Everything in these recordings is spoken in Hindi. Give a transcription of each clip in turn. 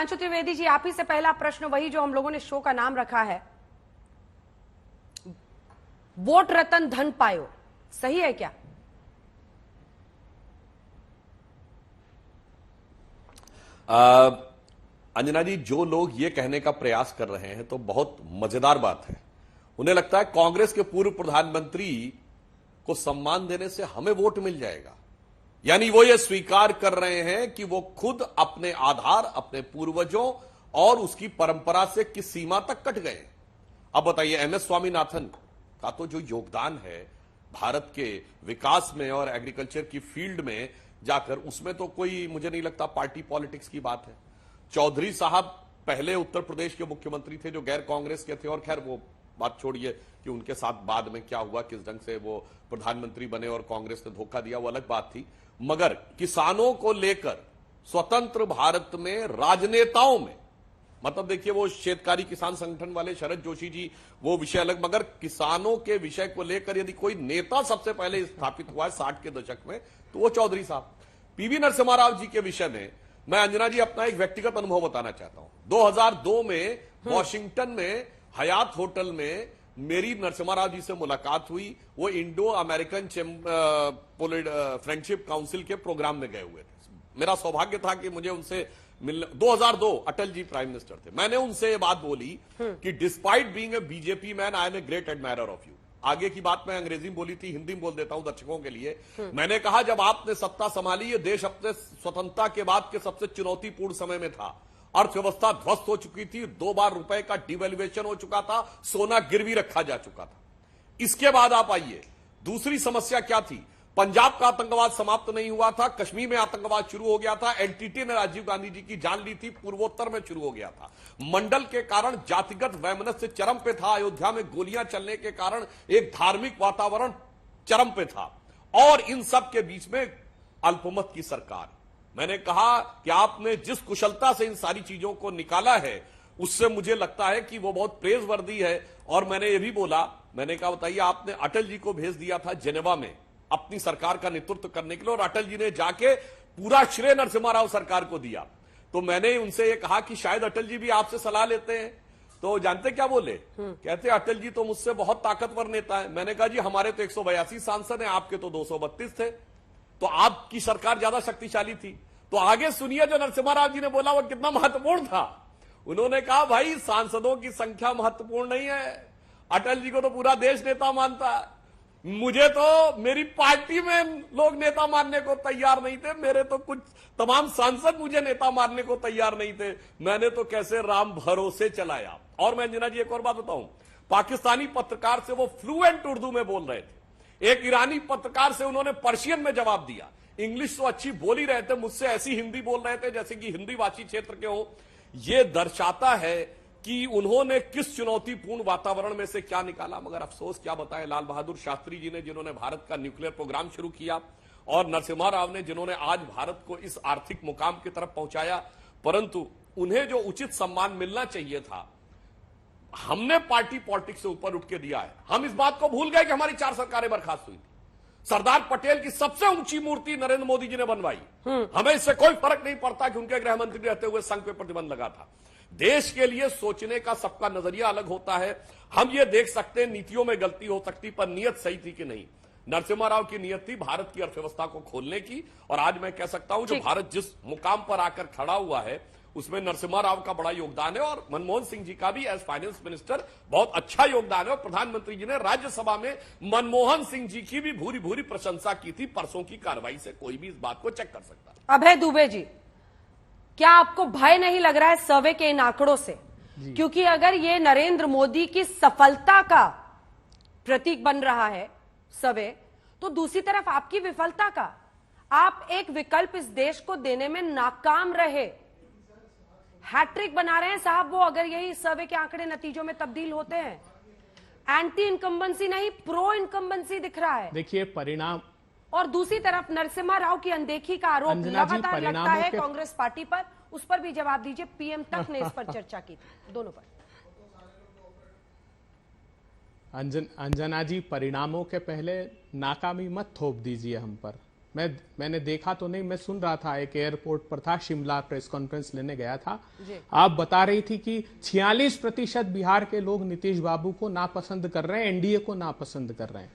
सुधांशु त्रिवेदी जी, आप ही से पहला प्रश्न, वही जो हम लोगों ने शो का नाम रखा है, वोट रतन धन पायो, सही है क्या? अंजना जी, जो लोग ये कहने का प्रयास कर रहे हैं तो बहुत मजेदार बात है। उन्हें लगता है कांग्रेस के पूर्व प्रधानमंत्री को सम्मान देने से हमें वोट मिल जाएगा। यानी वो ये स्वीकार कर रहे हैं कि वो खुद अपने आधार, अपने पूर्वजों और उसकी परंपरा से किस सीमा तक कट गए। अब बताइए, एमएस स्वामीनाथन का तो जो योगदान है भारत के विकास में और एग्रीकल्चर की फील्ड में जाकर, उसमें तो कोई, मुझे नहीं लगता पार्टी पॉलिटिक्स की बात है। चौधरी साहब पहले उत्तर प्रदेश के मुख्यमंत्री थे जो गैर कांग्रेस के थे, और खैर वो बात छोड़िए कि उनके साथ बाद में क्या हुआ, किस ढंग से वो प्रधानमंत्री बने और कांग्रेस ने धोखा दिया, वो अलग बात थी। मगर किसानों को लेकर स्वतंत्र भारत में राजनेताओं में, मतलब देखिए वो शेतकारी किसान संगठन वाले शरद जोशी जी, वो विषय अलग, मगर किसानों के विषय को लेकर यदि कोई नेता सबसे पहले स्थापित हुआ है 60 के दशक में, तो वो चौधरी साहब। पीवी नरसिम्हा राव जी के विषय में मैं अंजना जी अपना एक व्यक्तिगत अनुभव बताना चाहता हूं। 2002 में वॉशिंगटन में हयात होटल में मेरी नरसिम्हा राव जी से मुलाकात हुई। वो इंडो अमेरिकन फ्रेंडशिप काउंसिल के प्रोग्राम में गए हुए थे। मेरा सौभाग्य था कि मुझे उनसे मिलने, 2002 अटल जी प्राइम मिनिस्टर थे। मैंने उनसे ये बात बोली कि despite being a BJP man, I am a great admirer of you. आगे की बात मैं अंग्रेजी में बोली थी, हिंदी में बोल देता हूं दर्शकों के लिए। मैंने कहा, जब आपने सत्ता संभाली, ये देश अपने स्वतंत्रता के बाद के सबसे चुनौतीपूर्ण समय में था। अर्थव्यवस्था ध्वस्त हो चुकी थी, 2 बार रुपए का डिवैल्यूएशन हो चुका था, सोना गिरवी रखा जा चुका था। इसके बाद आप आइए, दूसरी समस्या क्या थी? पंजाब का आतंकवाद समाप्त नहीं हुआ था, कश्मीर में आतंकवाद शुरू हो गया था, एलटीटी ने राजीव गांधी जी की जान ली थी, पूर्वोत्तर में शुरू हो गया था। मंडल के कारण जातिगत वैमनस्य चरम पे था, अयोध्या में गोलियां चलने के कारण एक धार्मिक वातावरण चरम पे था, और इन सब के बीच में अल्पमत की सरकार। मैंने कहा कि आपने जिस कुशलता से इन सारी चीजों को निकाला है, उससे मुझे लगता है कि वो बहुत प्रेजवर्दी है। और मैंने ये भी बोला, मैंने कहा बताइए, आपने अटल जी को भेज दिया था जेनेवा में अपनी सरकार का नेतृत्व करने के लिए, और अटल जी ने जाके पूरा श्रेय नरसिम्हा राव सरकार को दिया। तो मैंने उनसे ये कहा कि शायद अटल जी भी आपसे सलाह लेते हैं। तो जानते क्या बोले? कहते अटल जी तो मुझसे बहुत ताकतवर नेता है। मैंने कहा जी, हमारे तो 182 सांसद हैं, आपके तो 232 थे, तो आपकी सरकार ज्यादा शक्तिशाली थी। तो आगे सुनिए जो नरसिम्हा राव जी ने बोला, वो कितना महत्वपूर्ण था। उन्होंने कहा, भाई सांसदों की संख्या महत्वपूर्ण नहीं है, अटल जी को तो पूरा देश नेता मानता है, मुझे तो मेरी पार्टी में लोग नेता मानने को तैयार नहीं थे, मेरे तो कुछ तमाम सांसद मुझे नेता मानने को तैयार नहीं थे, मैंने तो कैसे राम भरोसे चलाया। और मैं अंजना जी एक और बात बताऊं, पाकिस्तानी पत्रकार से वो फ्लुएंट उर्दू में बोल रहे थे, एक ईरानी पत्रकार से उन्होंने पर्शियन में जवाब दिया, इंग्लिश तो अच्छी बोल ही रहे थे, मुझसे ऐसी हिंदी बोल रहे थे जैसे कि हिंदी भाषी क्षेत्र के हो। यह दर्शाता है कि उन्होंने किस चुनौतीपूर्ण वातावरण में से क्या निकाला। मगर अफसोस क्या बताएं, लाल बहादुर शास्त्री जी ने जिन्होंने भारत का न्यूक्लियर प्रोग्राम शुरू किया, और नरसिम्हा राव ने जिन्होंने आज भारत को इस आर्थिक मुकाम की तरफ पहुंचाया, परंतु उन्हें जो उचित सम्मान मिलना चाहिए था, हमने पार्टी पॉलिटिक्स से ऊपर उठ के दिया है। हम इस बात को भूल गए कि हमारी 4 सरकारें बर्खास्त हुई थी। सरदार पटेल की सबसे ऊंची मूर्ति नरेंद्र मोदी जी ने बनवाई। हमें इससे कोई फर्क नहीं पड़ता कि उनके गृह मंत्री रहते हुए संघ पे प्रतिबंध लगा था। देश के लिए सोचने का सबका नजरिया अलग होता है। हम ये देख सकते हैं नीतियों में गलती हो सकती, पर नीयत सही थी कि नहीं। नरसिम्हा राव की नीयत थी भारत की अर्थव्यवस्था को खोलने की, और आज मैं कह सकता हूं जो भारत जिस मुकाम पर आकर खड़ा हुआ है, उसमें नरसिम्हा राव का बड़ा योगदान है, और मनमोहन सिंह जी का भी एज फाइनेंस मिनिस्टर बहुत अच्छा योगदान है। और प्रधानमंत्री जी ने राज्यसभा में मनमोहन सिंह जी की भी भूरी भूरी प्रशंसा की थी। परसों की कार्रवाई से कोई भी इस बात को चेक कर सकता है। अभय दुबे जी, क्या आपको भय नहीं लग रहा है सर्वे के इन आंकड़ों से? क्योंकि अगर ये नरेंद्र मोदी की सफलता का प्रतीक बन रहा है सर्वे, तो दूसरी तरफ आपकी विफलता का। आप एक विकल्प इस देश को देने में नाकाम रहे, हैट्रिक बना रहे हैं साहब वो, अगर यही सर्वे के आंकड़े नतीजों में तब्दील होते हैं। एंटी इनकम्बेंसी नहीं, प्रो इनकम्बेंसी दिख रहा है। देखिए परिणाम, और दूसरी तरफ नरसिम्हा राव की अनदेखी का आरोप लगातार लगता है कांग्रेस पार्टी पर, उस पर भी जवाब दीजिए। पीएम तक ने इस पर चर्चा की थी, दोनों पर। अंजना जी, परिणामों के पहले नाकामी मत थोप दीजिए हम पर। मैंने देखा तो नहीं, मैं सुन रहा था, एक एयरपोर्ट पर था, शिमला प्रेस कॉन्फ्रेंस लेने गया था। आप बता रही थी कि 46% बिहार के लोग नीतीश बाबू को नापसंद कर रहे हैं, एनडीए को नापसंद कर रहे हैं।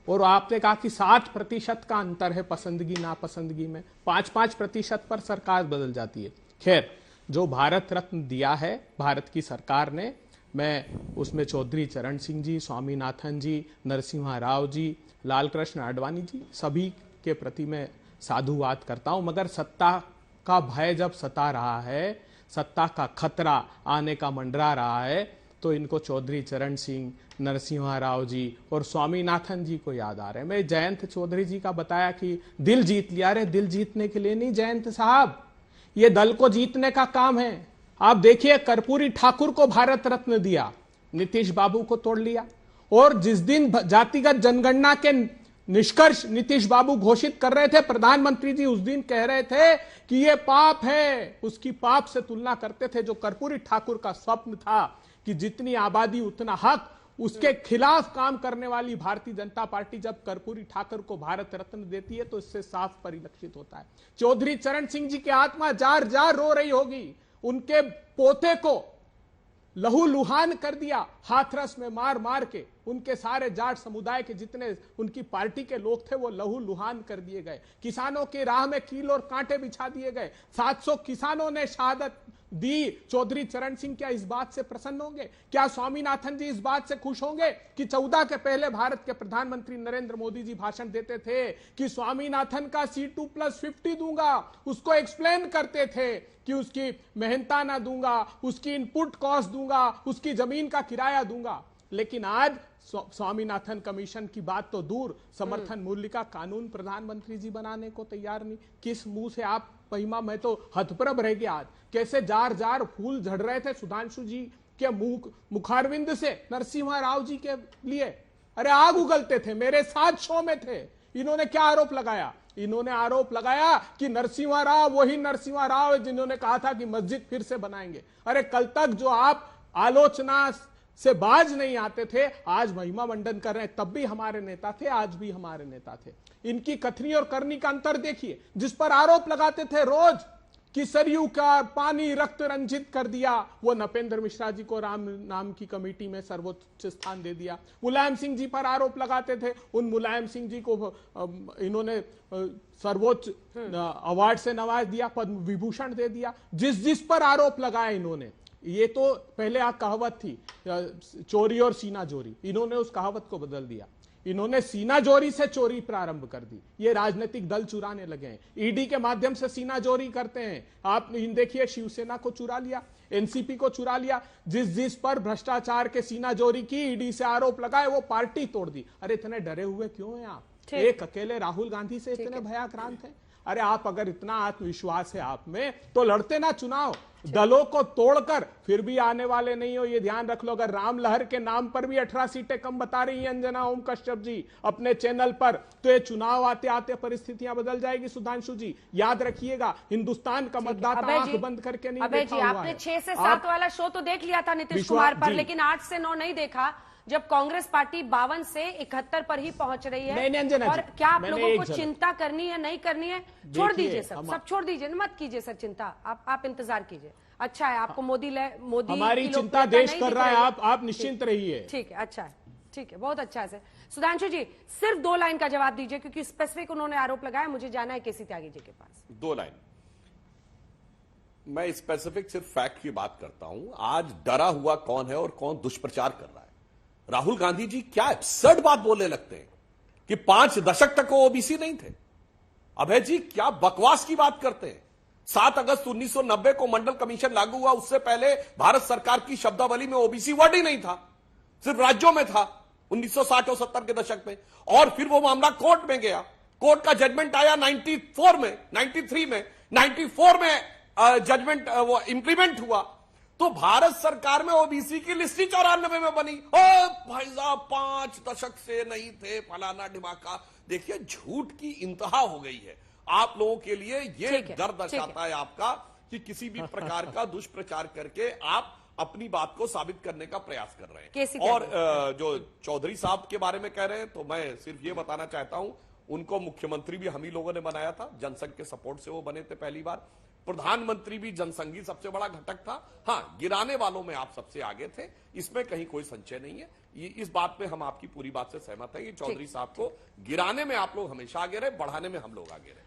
और आपने कहा कि 60% का अंतर है पसंदगी नापसंदगी में, 5-5% पर सरकार बदल जाती है। खैर, जो भारत रत्न दिया है भारत की सरकार ने, मैं उसमें चौधरी चरण सिंह जी, स्वामीनाथन जी, नरसिम्हा राव जी, लाल कृष्ण आडवाणी जी, सभी के प्रति मैं साधुवाद करता हूं। मगर सत्ता का भय जब सता रहा है, सत्ता का खतरा आने का मंडरा रहा है, तो इनको चौधरी चरण सिंह, नरसिम्हा राव जी और स्वामीनाथन जी को याद आ रहे हैं। मैं जयंत चौधरी जी का बताया कि दिल जीत लिया। रे दिल जीतने के लिए नहीं जयंत साहब, ये दल को जीतने का काम है। आप देखिए, कर्पूरी ठाकुर को भारत रत्न दिया, नीतीश बाबू को तोड़ लिया। और जिस दिन जातिगत जनगणना के निष्कर्ष नीतीश बाबू घोषित कर रहे थे, प्रधानमंत्री जी उस दिन कह रहे थे कि ये पाप है, उसकी पाप से तुलना करते थे। जो कर्पूरी ठाकुर का स्वप्न था कि जितनी आबादी उतना हक, उसके खिलाफ काम करने वाली भारतीय जनता पार्टी जब कर्पूरी ठाकुर को भारत रत्न देती है तो इससे साफ परिलक्षित होता है। चौधरी चरण सिंह जी की आत्मा जार जार रो रही होगी। उनके पोते को लहू लुहान कर दिया, हाथरस में मार मार के। उनके सारे जाट समुदाय के जितने उनकी पार्टी के लोग थे वो लहू लुहान कर दिए गए। किसानों की राह में कील और कांटे बिछा दिए गए। 700 किसानों ने शहादत दी। चौधरी चरण सिंह क्या इस बात से प्रसन्न होंगे? क्या स्वामीनाथन जी इस बात से खुश होंगे कि 14 के पहले भारत के प्रधानमंत्री नरेंद्र मोदी जी भाषण देते थे कि स्वामीनाथन का C2+50 दूंगा, उसको एक्सप्लेन करते थे कि उसकी मेहनताना दूंगा, उसकी इनपुट कॉस्ट दूंगा, उसकी जमीन का किराया दूंगा। लेकिन आज स्वामीनाथन कमीशन की बात तो दूर, समर्थन मूल्य का कानून प्रधानमंत्री जी बनाने को तैयार नहीं। किस मुंह से आप महिमा, मैं तो हतप्रभ रह गया आज। कैसे जार जार फूल झड़ रहे थे सुधांशु जी के मुखारविंद से नरसिम्हा राव जी के लिए। अरे आग उगलते थे, मेरे साथ शो में थे। इन्होंने क्या आरोप लगाया? इन्होंने आरोप लगाया कि नरसिम्हा राव वही नरसिम्हा राव है जिन्होंने कहा था कि मस्जिद फिर से बनाएंगे। अरे कल तक जो आप आलोचना से बाज नहीं आते थे, आज महिमा मंडन कर रहे हैं। तब भी हमारे नेता थे, आज भी हमारे नेता थे। इनकी कथनी और करनी का अंतर देखिए। जिस पर आरोप लगाते थे रोज कि सरयू का पानी रक्त रंजित कर दिया, वो नपेंद्र मिश्रा जी को राम नाम की कमेटी में सर्वोच्च स्थान दे दिया। मुलायम सिंह जी पर आरोप लगाते थे, उन मुलायम सिंह जी को इन्होंने सर्वोच्च अवार्ड से नवाज दिया, पद्म विभूषण दे दिया। जिस जिस पर आरोप लगाया इन्होंने, ये तो पहले कहावत थी चोरी और सीना जोरी, इन्होंने उस कहावत को बदल दिया। इन्होंने सीना जोरी से चोरी प्रारंभ कर दी। ये राजनीतिक दल चुराने लगे हैं, ईडी के माध्यम से सीना जोरी करते हैं। आप देखिए, शिवसेना को चुरा लिया, एनसीपी को चुरा लिया। जिस जिस पर भ्रष्टाचार के सीना जोरी की, ईडी से आरोप लगाए, वो पार्टी तोड़ दी। अरे इतने डरे हुए क्यों हैं आप? एक अकेले राहुल गांधी से इतने भयाक्रांत हैं? अरे आप अगर इतना आत्मविश्वास है आप में तो लड़ते ना चुनाव। दलों को तोड़कर फिर भी आने वाले नहीं हो, ये ध्यान रख लो। अगर राम लहर के नाम पर भी 18 सीटें कम बता रही हैं अंजना ओम कश्यप जी अपने चैनल पर, तो ये चुनाव आते आते परिस्थितियां बदल जाएगी। सुधांशु जी याद रखिएगा, हिंदुस्तान का मतदाता आंख बंद करके नहीं देखा हुआ है। आपने 6 से 7 वाला शो तो देख लिया था नीतीश कुमार पर, लेकिन 8 से 9 नहीं देखा, जब कांग्रेस पार्टी 52 से 71 पर ही पहुंच रही है। और क्या आप लोगों को चिंता करनी है, नहीं करनी है? छोड़ दीजिए, सब छोड़ दीजिए, मत कीजिए सर चिंता। आप इंतजार कीजिए। अच्छा है, आपको मोदी हमारी चिंता देश कर रहा है, आप निश्चिंत रहिए। ठीक है, अच्छा है, ठीक है, बहुत अच्छा है सर। सुधांशु जी सिर्फ 2 लाइन का जवाब दीजिए, क्योंकि स्पेसिफिक उन्होंने आरोप लगाया, मुझे जाना है केसी त्यागी जी के पास। 2 लाइन। मैं स्पेसिफिक सिर्फ फैक्ट की बात करता हूं। आज डरा हुआ कौन है और कौन दुष्प्रचार कर रहा है? राहुल गांधी जी क्या एब्सर्ड बात बोलने लगते हैं कि 5 दशक तक वो ओबीसी नहीं थे। अभय जी क्या बकवास की बात करते हैं। 7 अगस्त 1990 को मंडल कमीशन लागू हुआ, उससे पहले भारत सरकार की शब्दावली में ओबीसी वर्ड ही नहीं था, सिर्फ राज्यों में था 1960 और 70 के दशक में। और फिर वो मामला कोर्ट में गया, कोर्ट का जजमेंट आया 93 में 94 में जजमेंट वो इंप्लीमेंट हुआ। तो भारत सरकार में ओबीसी की लिस्ट 94 में बनी। ओ भाई साहब 5 दशक से नहीं थे, फलाना ढिमाका। देखिए झूठ की इंतहा हो गई है आप लोगों के लिए। ये डर दर्शाता है आपका कि किसी भी प्रकार का दुष्प्रचार करके आप अपनी बात को साबित करने का प्रयास कर रहे हैं। और जो चौधरी साहब के बारे में कह रहे हैं, तो मैं सिर्फ ये बताना चाहता हूं, उनको मुख्यमंत्री भी हम ही लोगों ने बनाया था, जनसंघ के सपोर्ट से वो बने थे पहली बार। प्रधानमंत्री भी जनसंघी सबसे बड़ा घटक था। हाँ, गिराने वालों में आप सबसे आगे थे, इसमें कहीं कोई संशय नहीं है। इस बात पे हम आपकी पूरी बात से सहमत हैं कि चौधरी साहब को गिराने में आप लोग हमेशा आगे रहे, बढ़ाने में हम लोग आगे रहे।